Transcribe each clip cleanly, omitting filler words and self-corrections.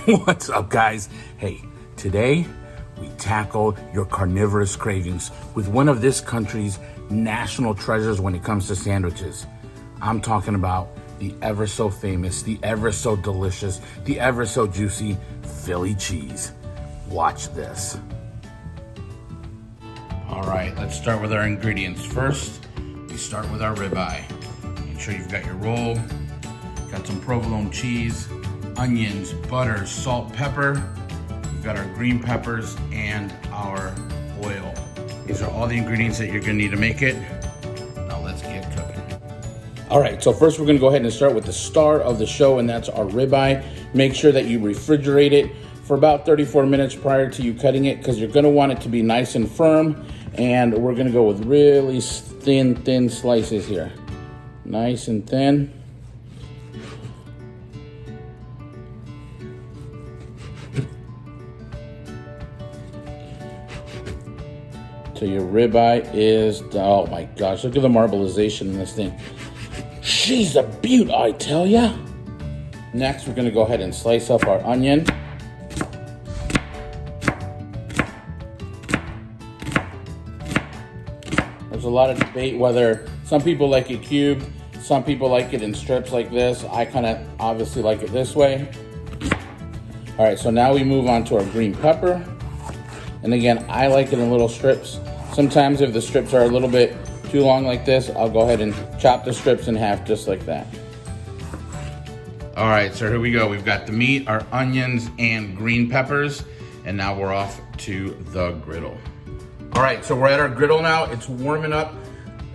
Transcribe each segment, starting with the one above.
What's up, guys? Hey, today we tackle your carnivorous cravings with one of this country's national treasures when it comes to sandwiches. I'm talking about the ever so famous, the ever so delicious, the ever so juicy Philly cheese. Watch this. All right, let's start with our ingredients. First, we start with our ribeye. Make sure you've got your roll, got some provolone cheese, onions, butter, salt, pepper. We've got our green peppers and our oil. These are all the ingredients that you're gonna need to make it. Now let's get cooking. All right, so first we're gonna go ahead and start with the star of the show, and that's our ribeye. Make sure that you refrigerate it for about 34 minutes prior to you cutting it, because you're gonna want it to be nice and firm, and we're gonna go with really thin slices here. Nice and thin. So your ribeye is, oh my gosh, look at the marbleization in this thing. She's a beaut, I tell ya. Next, we're gonna go ahead and slice up our onion. There's a lot of debate whether some people like it cubed, some people like it in strips like this. I kind of obviously like it this way. All right, so now we move on to our green pepper. And again, I like it in little strips. Sometimes if the strips are a little bit too long like this, I'll go ahead and chop the strips in half just like that. All right, so here we go. We've got the meat, our onions, and green peppers, and now we're off to the griddle. All right, so we're at our griddle now. It's warming up.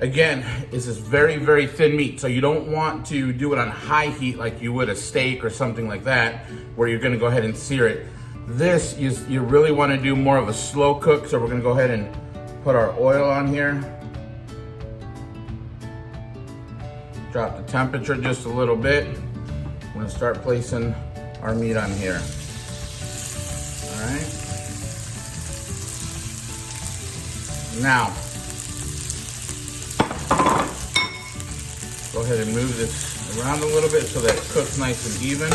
Again, this is very thin meat, so you don't want to do it on high heat like you would a steak or something like that, where you're gonna go ahead and sear it. This, you really wanna do more of a slow cook, so we're gonna go ahead and put our oil on here. Drop the temperature just a little bit. We're gonna start placing our meat on here. All right. Now, go ahead and move this around a little bit so that it cooks nice and even.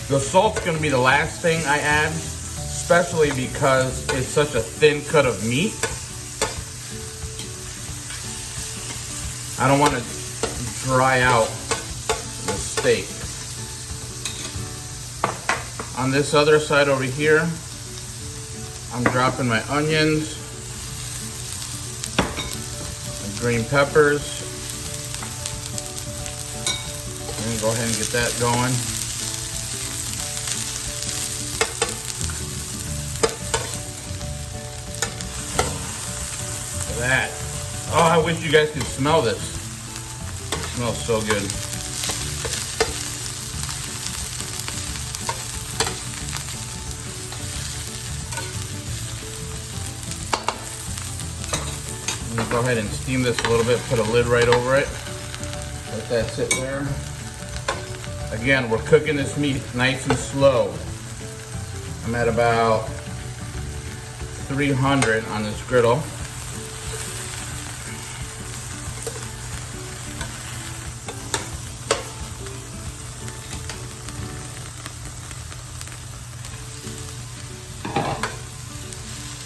The salt's gonna be the last thing I add, especially because it's such a thin cut of meat. I don't want to dry out the steak. On this other side over here, I'm dropping my onions, my green peppers. I'm gonna go ahead and get that going. That. Oh, I wish you guys could smell this. It smells so good. I'm gonna go ahead and steam this a little bit, put a lid right over it. Let that sit there. Again, we're cooking this meat nice and slow. I'm at about 300 on this griddle.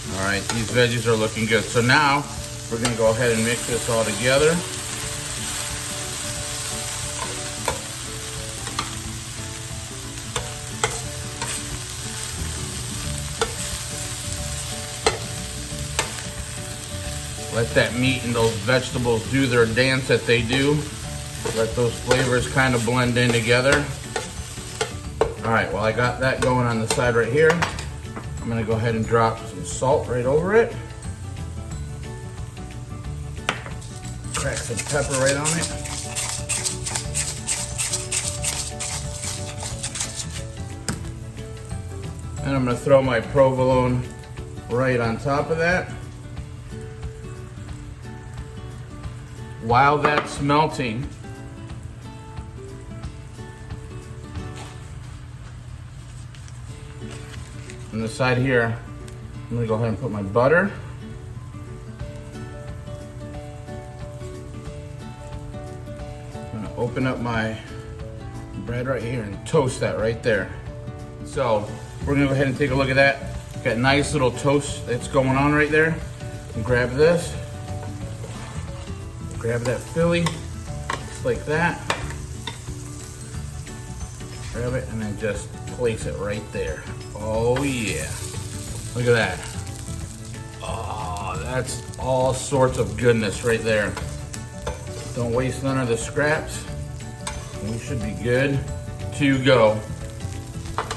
All right, these veggies are looking good. So now we're gonna go ahead and mix this all together. Let that meat and those vegetables do their dance that they do. Let those flavors kind of blend in together. All right, well, I got that going on the side right here. I'm gonna go ahead and drop some salt right over it. Crack some pepper right on it. And I'm gonna throw my provolone right on top of that. While that's melting, on the side here, I'm gonna go ahead and put my butter. open up my bread right here and toast that right there. So we're gonna go ahead and take a look at that. Got nice little toast that's going on right there. And grab this. Grab that Philly, just like that. Grab it and then just place it right there. Oh yeah, look at that. Oh, that's all sorts of goodness right there. Don't waste none of the scraps. We should be good to go.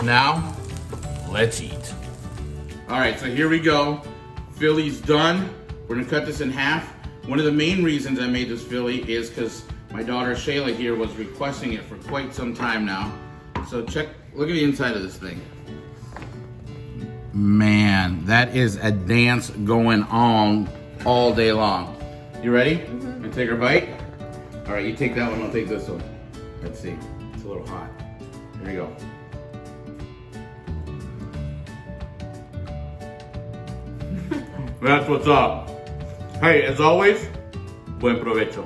Now, let's eat. All right, so here we go. Philly's done. We're gonna cut this in half. One of the main reasons I made this Philly is because my daughter Shayla here was requesting it for quite some time now. So look at the inside of this thing. Man, that is a dance going on all day long. You ready? Mm-hmm. And take a bite? All right, you take that one, I'll take this one. Let's see, it's a little hot. Here you go. That's what's up. Hey, as always, buen provecho.